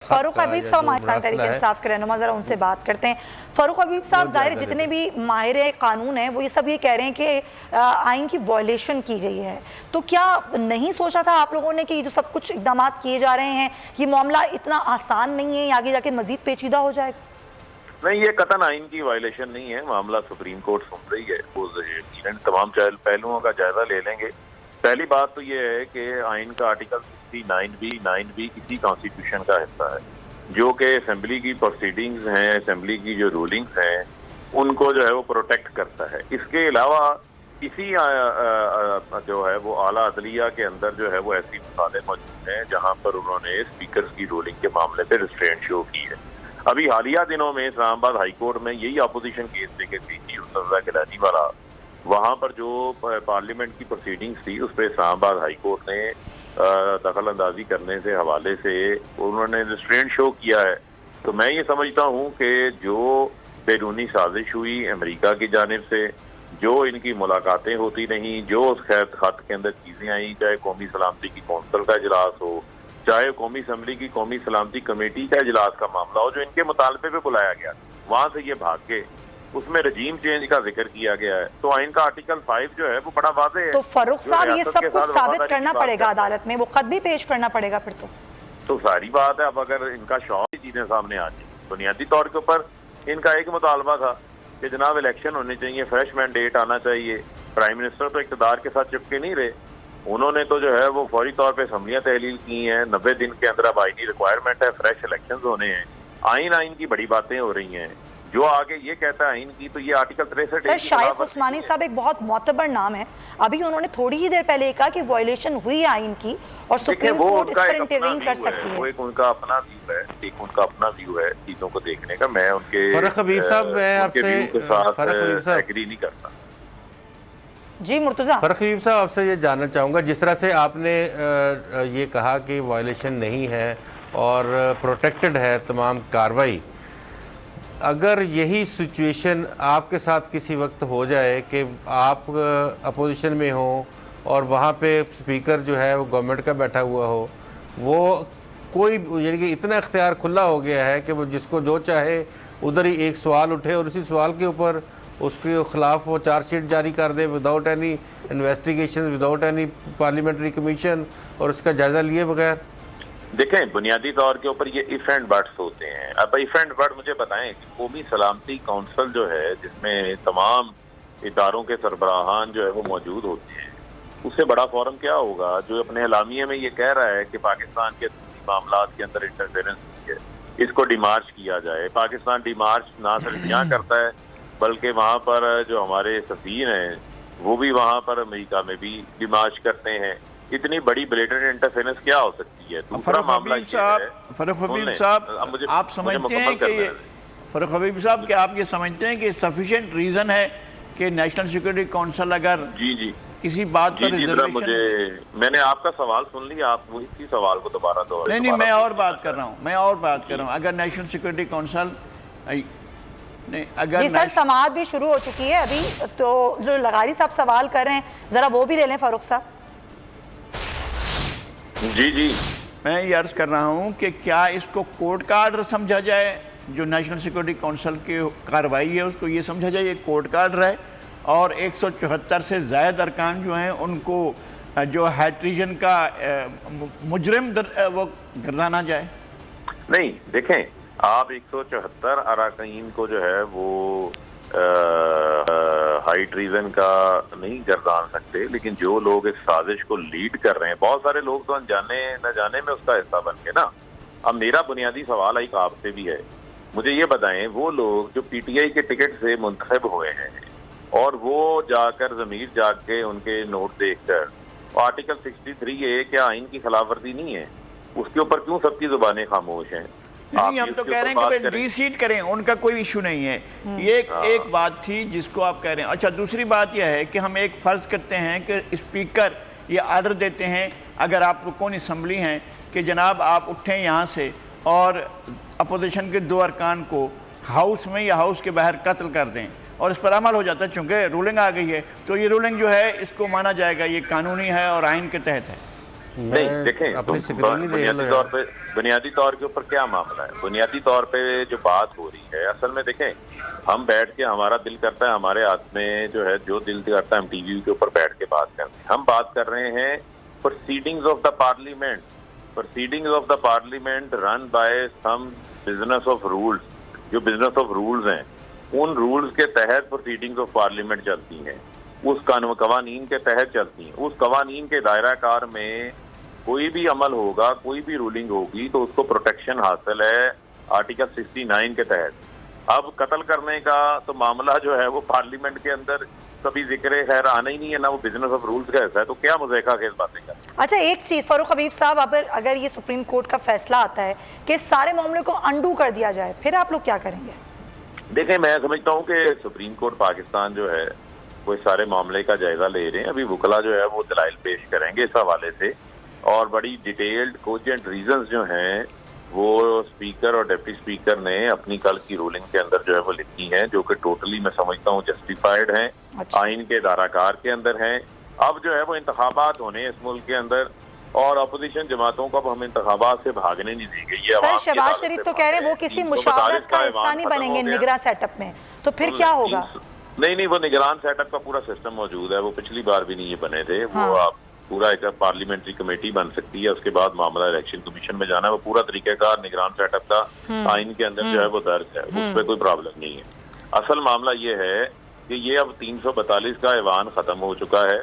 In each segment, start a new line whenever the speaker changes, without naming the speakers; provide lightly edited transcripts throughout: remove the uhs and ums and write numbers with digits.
फारूक हबीब साहब हमारे साथ तहरीक इंसाफ के रहनुमा, ज़रा उनसे बात करते हैं। फारूक हबीब साहब, ज़ाहिर जितने भी माहिर कानून हैं वो ये सब ये कह रहे हैं कि आइन की वॉयलेशन की गई है, तो क्या नहीं सोचा था आप लोगों ने कि जो सब कुछ इकदाम किए जा रहे हैं ये मामला इतना आसान नहीं है, आगे जाके मजीद पेचीदा हो जाएगा?
नहीं, ये कतन आइन की वायलेशन नहीं है। मामला सुप्रीम कोर्ट सुन रही है, वो तमाम पहलुओं का जायजा ले लेंगे। पहली बात तो ये है कि आइन का आर्टिकल 9B किसी कॉन्स्टिट्यूशन का हिस्सा है, जो कि असेंबली की प्रोसीडिंग्स हैं, असेंबली की जो रूलिंग्स हैं उनको जो है वो प्रोटेक्ट करता है। इसके अलावा किसी जो है वो आला अदलिया के अंदर जो है वो ऐसी मिसालें मौजूद हैं जहाँ पर उन्होंने स्पीकर की रूलिंग के मामले पे रिस्ट्रेंट शो की है। अभी हालिया दिनों में इस्लामाबाद हाई कोर्ट में यही अपोजिशन केस लेके थी उसरा गिलानी वाला, वहाँ पर जो पार्लियामेंट की प्रोसीडिंग्स थी उस पर इस्लामाबाद हाई कोर्ट ने दखल अंदाजी करने से हवाले से उन्होंने रिस्ट्रेंट शो किया है। तो मैं ये समझता हूँ कि जो बैरूनी साजिश हुई अमेरिका की जानिब से, जो इनकी मुलाकातें होती नहीं, जो उस खत के अंदर चीज़ें आई, चाहे कौमी सलामती की कौंसल का इजलास हो, चाहे कौमी असम्बली की कौमी सलामती कमेटी का इजलास का मामला हो, जो इनके मुतालबे पे बुलाया गया, वहाँ से ये भाग के उसमें रजीम चेंज का जिक्र किया गया है। तो आइन का आर्टिकल 5 जो है वो बड़ा वाज़ेह है।
तो फारूक साहब ये सब कुछ साबित करना पड़ेगा अदालत में, वो खत भी पेश करना पड़ेगा फिर तो
सारी बात है। अब अगर इनका शौक चीजें सामने आ जाए, बुनियादी तौर के ऊपर इनका एक मुतालबा था कि जनाब इलेक्शन होने चाहिए, फ्रेश मैंडेट आना चाहिए। प्राइम मिनिस्टर तो इक़्तिदार के साथ चिपके नहीं रहे, उन्होंने तो जो है वो फौरी तौर पे असम्बलियाँ तहलील की हैं। 90 दिन के अंदर अब आईनी रिक्वायरमेंट है, फ्रेश इलेक्शन होने हैं। आइन की बड़ी बातें हो रही हैं। जो आगे ये कहता है आइन की, तो ये आर्टिकल 63
सर शाइख उस्मानी साहब एक बहुत मोतबर नाम है, अभी उन्होंने थोड़ी ही देर पहले कहा कि वायलेशन हुई आइन की और सुप्रीम कोर्ट इस पर इंटरवीन कर सकती है।
वो एक उनका अपना व्यू है, एक उनका अपना व्यू है चीजों को देखने का। मैं उनके
फारूक हबीब साहब, मैं आपसे
एग्री नहीं करता।
जी मुर्तजा,
फारूक हबीब साहब आपसे ये जानना चाहूँगा, जिस तरह से आपने ये कहा कि वायलेशन नहीं है और प्रोटेक्टेड है तमाम कार्रवाई, अगर यही सिचुएशन आपके साथ किसी वक्त हो जाए कि आप अपोजिशन में हो और वहाँ पे स्पीकर जो है वो गवर्नमेंट का बैठा हुआ हो, वो कोई यानी कि इतना इख्तियार खुला हो गया है कि वो जिसको जो चाहे उधर ही एक सवाल उठे और उसी सवाल के ऊपर उसके ख़िलाफ़ वो चार्जशीट जारी कर दे without any investigation, without any parliamentary commission और उसका जायज़ा लिए बगैर?
देखें, बुनियादी तौर के ऊपर ये इफ एंड बट्स होते हैं। अब इफ एंड बट मुझे बताएं कि कौमी सलामती काउंसिल जो है, जिसमें तमाम इदारों के सरबराहान जो है वो मौजूद होते हैं, उससे बड़ा फोरम क्या होगा जो अपने एलामिये में ये कह रहा है कि पाकिस्तान के मामला के अंदर इंटरफेरेंस है, इसको डिमार्च किया जाए। पाकिस्तान डिमार्च ना सिर्फ यहाँ करता है बल्कि वहाँ पर जो हमारे सफीर हैं वो भी वहाँ पर अमेरिका में भी डिमार्च करते हैं। इतनी बड़ी ब्लेटेंट इंटरफेरेंस क्या हो सकती है? दूसरा मामला
फारूक हबीब साहब, आप समझते हैं कि फारूक हबीब साहब क्या आप ये समझते हैं कि सफिशिएंट रीजन है कि नेशनल सिक्योरिटी काउंसिल अगर
जी
किसी बात पर रिजर्वेशन?
मैंने आपका सवाल सुन लिया, आप वो इसी सवाल को दोबारा
नहीं, मैं और बात कर रहा हूँ, अगर नेशनल सिक्योरिटी काउंसिल नहीं, अगर
जी सर समाअत भी शुरू हो चुकी है अभी, तो जो लगारी साहब सवाल कर रहे हैं जरा वो भी ले लें फारूक साहब।
जी
मैं ये अर्ज कर रहा हूँ कि क्या इसको कोर्ट का आर्डर समझा जाए, जो नेशनल सिक्योरिटी काउंसिल की कार्रवाई है उसको ये समझा जाए ये कोर्ट का आर्डर है और 174 से ज़ायद अरकान जो हैं उनको जो हैट्रीजन का मुजरिम वो गर्दाना जाए?
नहीं, देखें, आप 174 अरकान को जो है वो हाई ट्रीजन का नहीं गर्दान सकते, लेकिन जो लोग इस साजिश को लीड कर रहे हैं, बहुत सारे लोग तो अनजाने न जाने में उसका हिस्सा बन के ना। अब मेरा बुनियादी सवाल एक आपसे भी है, मुझे ये बताएं, वो लोग जो पीटीआई के टिकट से मुंतखब हुए हैं और वो जाकर ज़मीर जाग के उनके नोट देखकर आर्टिकल 63A क्या आइन की खिलाफवर्जी नहीं है, उसके ऊपर क्यों सबकी जुबानें खामोश हैं?
नहीं, हम तो कह रहे हैं कि रीसीट करें, उनका कोई इशू नहीं है। ये एक बात थी जिसको आप कह रहे हैं। अच्छा, दूसरी बात यह है कि हम एक फ़र्ज़ करते हैं कि स्पीकर ये आर्डर देते हैं, अगर आप रुकन असम्बली हैं, कि जनाब आप उठें यहाँ से और अपोजिशन के 2 अरकान को हाउस में या हाउस के बाहर कत्ल कर दें, और इस पर अमल हो जाता है। चूँकि रूलिंग आ गई है तो ये रूलिंग जो है इसको माना जाएगा, ये कानूनी है और आइन के तहत है।
नहीं देखें,
अपनी स्क्रीन
बुनियादी तौर के ऊपर क्या मामला है, बुनियादी तौर पे जो बात हो रही है असल में देखें, हम बैठ के हमारा दिल करता है, हमारे हाथ में जो है जो दिल करता है हम टीवी के ऊपर बैठ के बात करते हैं। हम बात कर रहे हैं proceedings of the parliament, proceedings of the parliament run by some business of rules, जो बिजनेस ऑफ रूल्स हैं उन रूल्स के तहत प्रोसीडिंग्स ऑफ पार्लियामेंट चलती हैं, उस कवानीन के तहत चलती हैं। उस कवानीन के दायरा कार में कोई भी अमल होगा, कोई भी रूलिंग होगी तो उसको प्रोटेक्शन हासिल है आर्टिकल 69 के तहत। अब कत्ल करने का तो मामला जो है वो पार्लियामेंट के अंदर कभी जिक्र खैर आना ही नहीं है, ना वो बिजनेस ऑफ रूल्स का ऐसा है, तो क्या मुज़ाहिका खेल बातें कर।
अच्छा एक चीज फारूक हबीब साहब, अगर ये सुप्रीम कोर्ट का फैसला आता है कि सारे मामले को अंडू कर दिया जाए, फिर आप लोग क्या करेंगे?
देखें, मैं समझता हूँ कि सुप्रीम कोर्ट पाकिस्तान जो है वो सारे मामले का जायजा ले रहे हैं। अभी वकला जो है वो दलाइल पेश करेंगे इस हवाले से, और बड़ी डिटेल्ड कोजेंट रीजंस जो हैं वो स्पीकर और डिप्टी स्पीकर ने अपनी कल की रूलिंग के अंदर जो है वो लिखी हैं, जो कि टोटली मैं समझता हूँ जस्टिफाइड हैं,
अच्छा।
आइन के दायराकार के अंदर हैं। अब जो है वो इंतखाबात होने इस मुल्क के अंदर, और अपोजिशन जमातों को अब हम इंतखाबात से भागने नहीं दी गई है।
शहबाज शरीफ तो कह रहे हैं वो किसी मुशावरत का हिस्सा नहीं बनेंगे निगरान सेटअप में, तो फिर क्या होगा?
नहीं, वो निगरान सेटअप का पूरा सिस्टम मौजूद है, वो पिछली बार भी नहीं ये बने थे।
हाँ।
वो आप पूरा एक पार्लियामेंट्री कमेटी बन सकती है, उसके बाद मामला इलेक्शन कमीशन में जाना है, वो पूरा तरीकेकार निगरान सेटअप का आइन के अंदर जो है वो दर्ज है, उस पर कोई प्रॉब्लम नहीं है। असल मामला ये है कि ये अब 342 का ऐवान खत्म हो चुका है,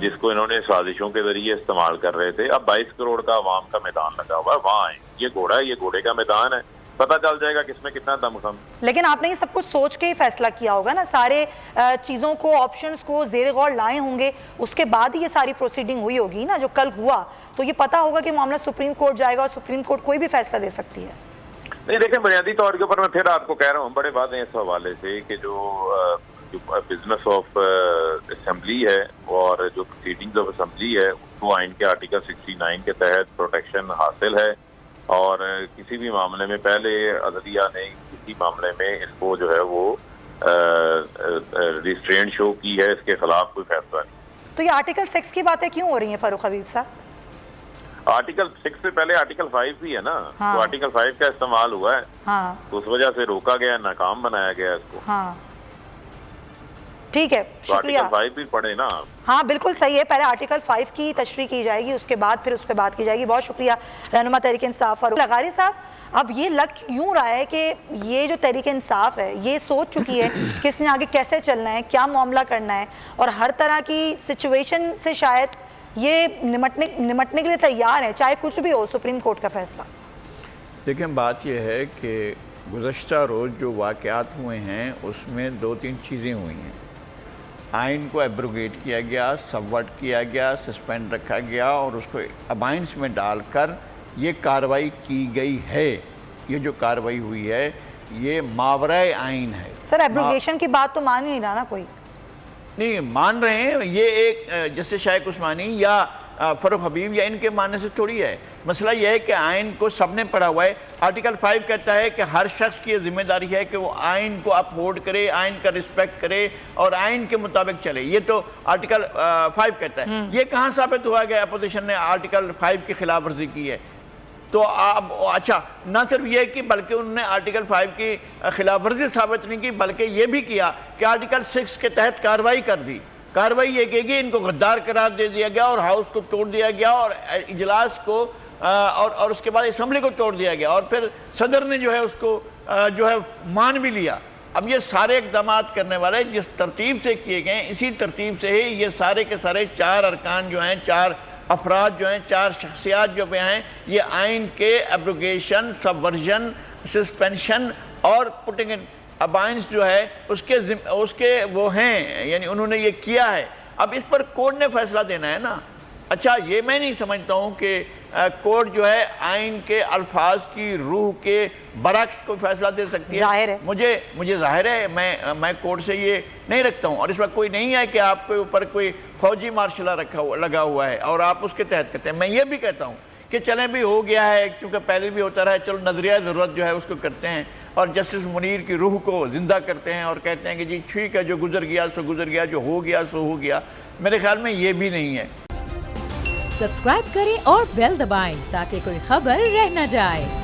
जिसको इन्होंने साजिशों के जरिए इस्तेमाल कर रहे थे। अब 22 करोड़ का अवाम का मैदान लगा हुआ है, वहाँ आए, ये घोड़ा है, ये घोड़े का मैदान है, पता चल जाएगा किसमें कितना दमखम।
लेकिन आपने ये सब कुछ सोच के ही फैसला किया होगा ना, सारे चीजों को, ऑप्शंस को जेर गौर लाए होंगे, उसके बाद ही ये सारी प्रोसीडिंग हुई होगी ना। जो कल हुआ तो ये पता होगा कि मामला सुप्रीम कोर्ट जाएगा और सुप्रीम कोर्ट कोई भी फैसला दे सकती है।
नहीं देखें, बुनियादी तौर के ऊपर मैं फिर आपको कह रहा हूँ, बड़े बात है इस हवाले से कि जो बिजनेस ऑफ असेंबली है और जो प्रोसीडिंग्स ऑफ असेंबली है उसको आइन के आर्टिकल 69 के तहत प्रोटेक्शन हासिल है, और किसी भी मामले में पहले अदलिया ने किसी मामले में इसको जो है वो रिस्ट्रेंट शो की है, इसके खिलाफ कोई फैसला नहीं।
तो ये आर्टिकल 6 की बातें क्यों हो रही हैं फारूक हबीब साहब?
आर्टिकल 6 से पहले आर्टिकल 5 भी है ना।
हाँ।
तो आर्टिकल 5 का इस्तेमाल हुआ है।
हाँ।
तो उस वजह से रोका गया, नाकाम बनाया गया इसको।
हाँ ठीक है,
तो
शुक्रिया।
आर्टिकल 5 भी पढ़े ना।
हाँ बिल्कुल सही है, पहले आर्टिकल 5 की तशरीह की जाएगी, उसके बाद फिर उस पर बात की जाएगी। बहुत शुक्रिया रहनुमा तहरीक इंसाफ फारूक लगारी साहब। अब ये लग यूँ रहा है कि ये जो तहरीक इंसाफ है ये सोच चुकी है कि इसने आगे कैसे चलना है, क्या मामला करना है, और हर तरह की सिचुएशन से शायद ये निमटने के लिए तैयार है, चाहे कुछ भी हो सुप्रीम कोर्ट का फैसला।
देखिए बात यह है कि गुज़श्ता रोज़ जो वाक़यात हुए हैं उसमें 2-3 चीज़ें हुई हैं। आइन को एब्रोगेट किया गया, सबवर्ट किया गया, सस्पेंड रखा गया और उसको अबाइंस में डालकर ये कार्रवाई की गई है। ये जो कार्रवाई हुई है ये मावराए आइन है।
सर एब्रोगेशन की बात तो मान ही नहीं रहा ना कोई।
नहीं मान रहे हैं, ये एक जस्टिस शाइक उस्मानी या फारूक हबीब या इनके मानने से थोड़ी है। मसला यह है कि आइन को सबने पढ़ा हुआ है। आर्टिकल 5 कहता है कि हर शख्स की जिम्मेदारी है कि वो आइन को अपहोल्ड करे, आइन का रिस्पेक्ट करे और आइन के मुताबिक चले। ये तो आर्टिकल 5 कहता है। ये कहाँ साबित हुआ गया अपोजिशन ने आर्टिकल 5 की खिलाफ वर्जी की है? तो आप अच्छा ना सिर्फ ये कि बल्कि उन्होंने आर्टिकल 5 की खिलाफ वर्जी साबित नहीं की, बल्कि ये भी किया कि आर्टिकल 6 के तहत कार्रवाई कर दी। कार्रवाई ये की कि इनको गद्दार करार दे दिया गया और हाउस को तोड़ दिया गया और इजलास को और उसके बाद असम्बली को तोड़ दिया गया और फिर सदर ने जो है उसको जो है मान भी लिया। अब ये सारे इक़दाम करने वाले जिस तरतीब से किए गए इसी तरतीब से ही ये सारे के सारे 4 अरकान जो हैं, 4 अफराद जो हैं, 4 शख्सियात जो पे हैं, ये आइन के एब्रोगेशन, सबवर्जन, सस्पेंशन और पुटिंग इन अबाइंस जो है उसके वो हैं, यानी उन्होंने ये किया है। अब इस पर कोर्ट ने फैसला देना है ना। अच्छा ये मैं नहीं समझता हूँ कि कोर्ट जो है आइन के अल्फाज की रूह के बरक्स को फैसला दे सकती है।
जाहिर है।
मुझे जाहिर है मैं कोर्ट से ये नहीं रखता हूँ और इस वक्त कोई नहीं है कि आपके ऊपर कोई फौजी मार्शल लगा हुआ है और आप उसके तहत करते हैं। मैं ये भी कहता हूँ कि चलें भी हो गया है क्योंकि पहले भी होता रहा है, चलो नजरिया ज़रूरत जो है उसको करते हैं और जस्टिस मुनीर की रूह को ज़िंदा करते हैं और कहते हैं कि जी ठीक है, जो गुजर गया सो गुजर गया, जो हो गया सो हो गया। मेरे ख्याल में ये भी नहीं है।
सब्सक्राइब करें और बेल दबाएं ताकि कोई खबर रह न जाए।